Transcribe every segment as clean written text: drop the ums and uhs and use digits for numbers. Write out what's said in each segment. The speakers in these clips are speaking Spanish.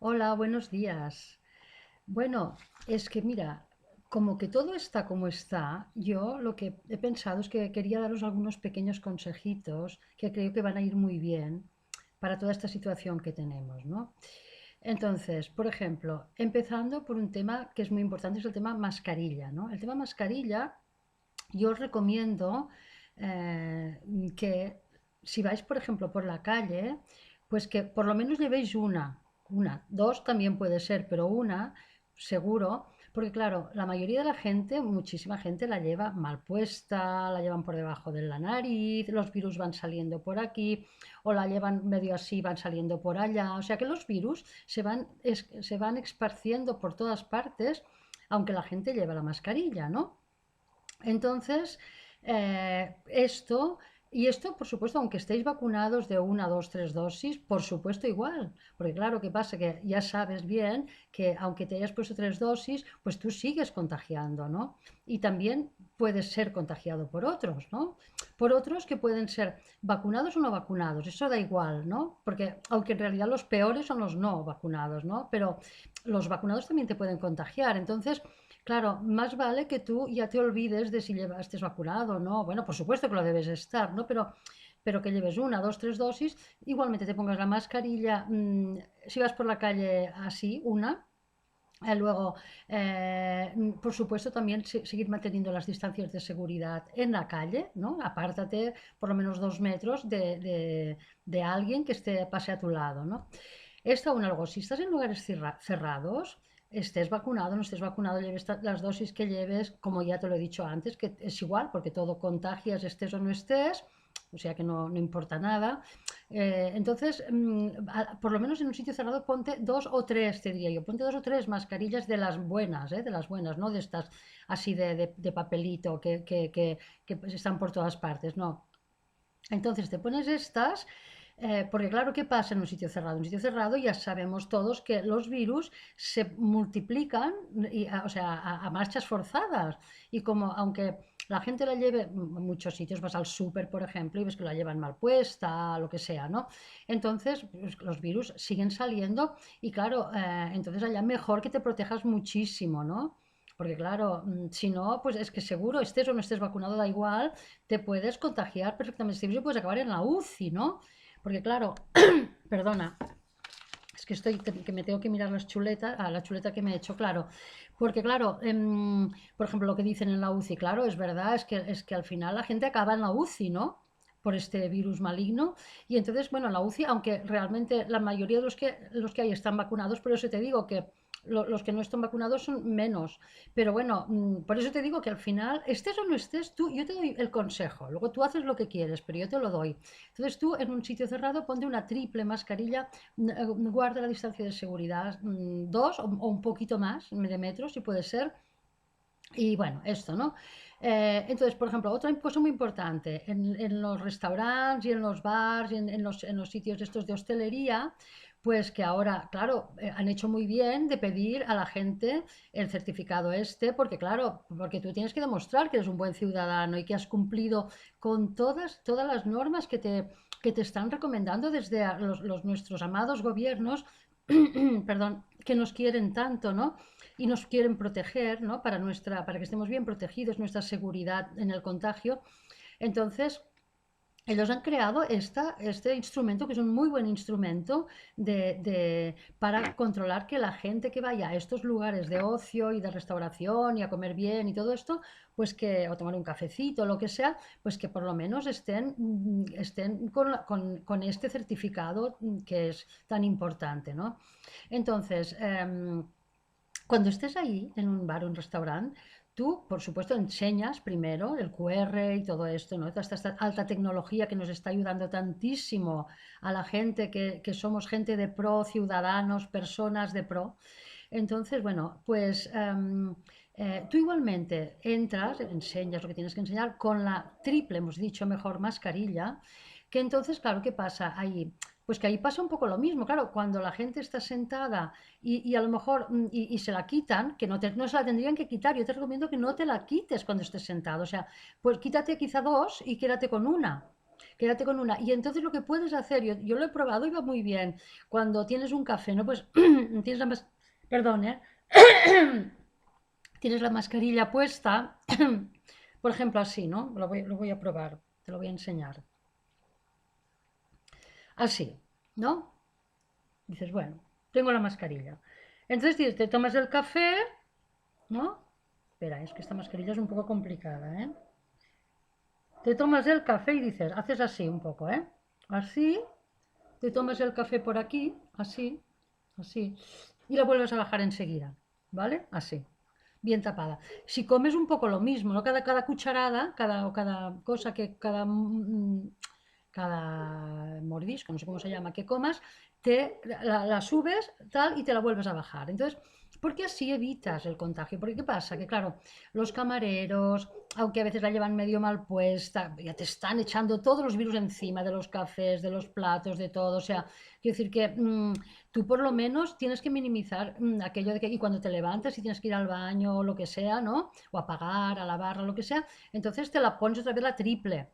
Hola, buenos días. Bueno, es que mira, como que todo está como está, yo lo que he pensado es que quería daros algunos pequeños consejitos que creo que van a ir muy bien para toda esta situación que tenemos, ¿no? Entonces, por ejemplo, empezando por un tema que es muy importante, es el tema mascarilla, ¿no? El tema mascarilla, yo os recomiendo que si vais, por ejemplo, por la calle, pues que por lo menos llevéis una, dos también puede ser, pero una seguro, porque claro, la mayoría de la gente, muchísima gente la lleva mal puesta, la llevan por debajo de la nariz, los virus van saliendo por aquí, o la llevan medio así, van saliendo por allá, o sea que los virus se van esparciendo por todas partes, aunque la gente lleva la mascarilla, ¿no? Entonces, esto, por supuesto, aunque estéis vacunados de una, dos, tres dosis, por supuesto igual, porque claro, ¿qué pasa? Que ya sabes bien que aunque te hayas puesto tres dosis, pues tú sigues contagiando, ¿no? Y también puedes ser contagiado por otros, ¿no? Por otros que pueden ser vacunados o no vacunados, eso da igual, ¿no? Porque aunque en realidad los peores son los no vacunados, ¿no? Pero los vacunados también te pueden contagiar, entonces claro, más vale que tú ya te olvides de si estés vacunado o no. Bueno, por supuesto que lo debes estar, ¿no? Pero que lleves una, dos, tres dosis, igualmente te pongas la mascarilla, si vas por la calle así, una. Luego, por supuesto, también seguir manteniendo las distancias de seguridad en la calle, ¿no? Apártate por lo menos 2 metros de alguien que pase a tu lado, ¿no? Esto aún algo, si estás en lugares cerrados, estés vacunado, no estés vacunado, lleves las dosis que lleves, como ya te lo he dicho antes, que es igual, porque todo contagias, estés o no estés, o sea que no importa nada. Entonces, por lo menos en un sitio cerrado, ponte dos o tres, te diría yo, ponte dos o tres mascarillas de las buenas, no de estas así de papelito que pues están por todas partes, no. Entonces te pones estas, porque claro, ¿qué pasa en un sitio cerrado? En un sitio cerrado ya sabemos todos que los virus se multiplican, o sea, a marchas forzadas. Y como aunque la gente la lleve, en muchos sitios vas al súper, por ejemplo, y ves que la llevan mal puesta, lo que sea, ¿no? Entonces, pues, los virus siguen saliendo y claro, entonces allá mejor que te protejas muchísimo, ¿no? Porque claro, si no, pues es que seguro estés o no estés vacunado, da igual, te puedes contagiar perfectamente este virus y puedes acabar en la UCI, ¿no? Porque claro, perdona, es que que me tengo que mirar las chuletas, la chuleta que me he hecho, claro. Porque claro, por ejemplo, lo que dicen en la UCI, claro, es verdad, es que al final la gente acaba en la UCI, ¿no? Por este virus maligno. Y entonces, bueno, la UCI, aunque realmente la mayoría de los que hay están vacunados, por eso te digo que los que no están vacunados son menos. Pero bueno, por eso te digo que al final, estés o no estés, yo te doy el consejo. Luego tú haces lo que quieres, pero yo te lo doy. Entonces tú en un sitio cerrado ponte una triple mascarilla, guarda la distancia de seguridad, dos o un poquito más de metros, si puede ser. Y bueno, esto, ¿no? Entonces, por ejemplo, otra cosa muy importante, en los restaurantes y en los bars y en los sitios estos de hostelería, pues que ahora, claro, han hecho muy bien de pedir a la gente el certificado este, porque claro, porque tú tienes que demostrar que eres un buen ciudadano y que has cumplido con todas las normas que te están recomendando desde nuestros amados gobiernos, perdón, que nos quieren tanto, ¿no? Y nos quieren proteger, ¿no? Para que estemos bien protegidos, nuestra seguridad en el contagio. Entonces, ellos han creado este instrumento, que es un muy buen instrumento para controlar que la gente que vaya a estos lugares de ocio y de restauración y a comer bien y todo esto, pues que, o tomar un cafecito, lo que sea, pues que por lo menos estén con este certificado que es tan importante, ¿no? Entonces, cuando estés ahí en un bar o un restaurante, tú, por supuesto, enseñas primero el QR y todo esto, ¿no? Toda esta alta tecnología que nos está ayudando tantísimo a la gente que somos gente de pro, ciudadanos, personas de pro. Entonces, bueno, pues tú igualmente entras, enseñas lo que tienes que enseñar con la triple, hemos dicho mejor, mascarilla, que entonces, claro, ¿qué pasa ahí? Pues que ahí pasa un poco lo mismo, claro, cuando la gente está sentada y a lo mejor y se la quitan, que no se la tendrían que quitar, yo te recomiendo que no te la quites cuando estés sentado, o sea, pues quítate quizá dos y quédate con una. quédate con una. Y entonces lo que puedes hacer, yo lo he probado y va muy bien. Cuando tienes un café, ¿no? Pues tienes la perdón, ¿eh? Tienes la mascarilla puesta, por ejemplo, así, ¿no? Lo voy a probar, te lo voy a enseñar. Así, ¿no? Dices, bueno, tengo la mascarilla. Entonces te tomas el café, ¿no? Espera, es que esta mascarilla es un poco complicada, ¿eh? Te tomas el café y dices, haces así un poco, ¿eh? Así, te tomas el café por aquí, así, así, y la vuelves a bajar enseguida, ¿vale? Así, bien tapada. Si comes un poco lo mismo, ¿no? Cada cucharada, cada cosa que, cada mordisco, no sé cómo se llama, que comas, la subes tal y te la vuelves a bajar. Entonces, porque así evitas el contagio. Porque ¿qué pasa? Que claro, los camareros, aunque a veces la llevan medio mal puesta, ya te están echando todos los virus encima de los cafés, de los platos, de todo. O sea, quiero decir que tú por lo menos tienes que minimizar aquello de que y cuando te levantas y tienes que ir al baño o lo que sea, ¿no? O a pagar, a lavar, lo que sea, entonces te la pones otra vez la triple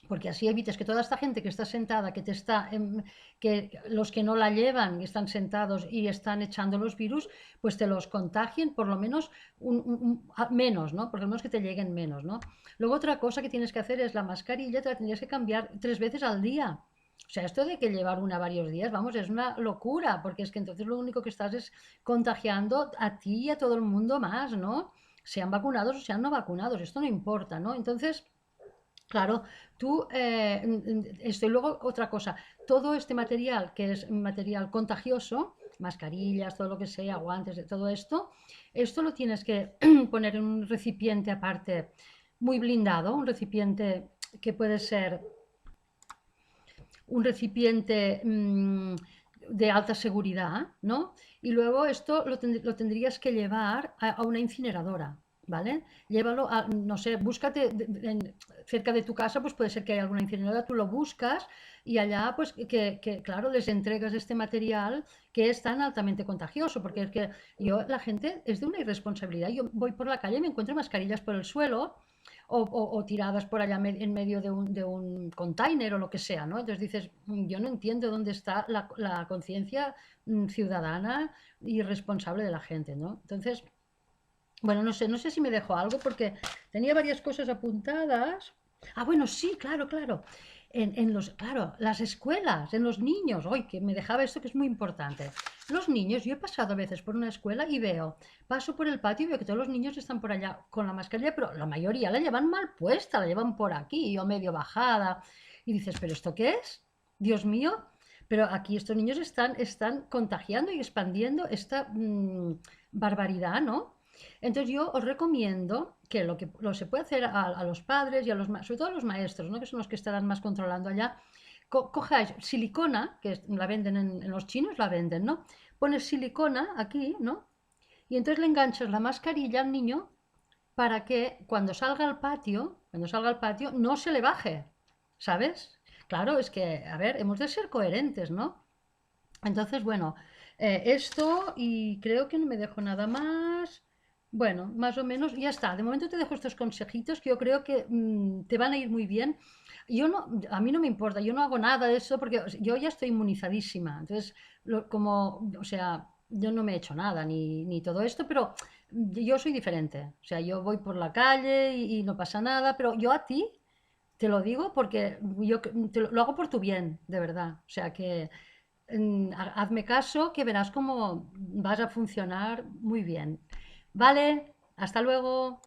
porque así evitas que toda esta gente que está sentada, que los que no la llevan y están sentados y están echando los virus, pues te los contagien por lo menos menos, ¿no? Por lo menos que te lleguen menos, ¿no? Luego otra cosa que tienes que hacer es la mascarilla, te la tendrías que cambiar 3 veces al día. O sea, esto de que llevar una varios días, vamos, es una locura, porque es que entonces lo único que estás es contagiando a ti y a todo el mundo más, ¿no? Sean vacunados o sean no vacunados, esto no importa, ¿no? Entonces, claro, tú, esto y luego otra cosa, todo este material que es material contagioso, mascarillas, todo lo que sea, guantes, de todo esto lo tienes que poner en un recipiente aparte muy blindado, un recipiente que puede ser un recipiente de alta seguridad, ¿no? Y luego esto lo tendrías que llevar a una incineradora, ¿vale? Llévalo a, no sé, búscate cerca de tu casa, pues puede ser que haya alguna incineradora, tú lo buscas y allá, pues claro, les entregas este material que es tan altamente contagioso, porque es que la gente es de una irresponsabilidad. Yo voy por la calle y me encuentro mascarillas por el suelo o tiradas por allá en medio de un container o lo que sea, ¿no? Entonces dices, yo no entiendo dónde está la conciencia ciudadana y responsable de la gente, ¿no? Entonces, bueno, no sé si me dejo algo porque tenía varias cosas apuntadas. Ah, bueno, sí, claro, claro. Claro, las escuelas, en los niños, hoy que me dejaba esto que es muy importante. Los niños, yo he pasado a veces por una escuela y paso por el patio y veo que todos los niños están por allá con la mascarilla, pero la mayoría la llevan mal puesta, la llevan por aquí o medio bajada. Y dices, ¿pero esto qué es? Dios mío. Pero aquí estos niños están contagiando y expandiendo esta barbaridad, ¿no? Entonces yo os recomiendo que lo se puede hacer a los padres y sobre todo a los maestros, ¿no? Que son los que estarán más controlando allá. Cojáis silicona, que la venden en los chinos, la venden, ¿no? Pones silicona aquí, ¿no? Y entonces le enganchas la mascarilla al niño para que cuando salga al patio, no se le baje, ¿sabes? Claro, es que, a ver, hemos de ser coherentes, ¿no? Entonces, bueno, esto y creo que no me dejo nada más. Bueno, más o menos, ya está. De momento te dejo estos consejitos que yo creo que te van a ir muy bien. Yo no, a mí no me importa, yo no hago nada de eso porque yo ya estoy inmunizadísima. Entonces, o sea, yo no me he hecho nada ni todo esto, pero yo soy diferente. O sea, yo voy por la calle y no pasa nada, pero yo a ti te lo digo porque yo lo hago por tu bien, de verdad. O sea que hazme caso que verás cómo vas a funcionar muy bien. Vale, hasta luego.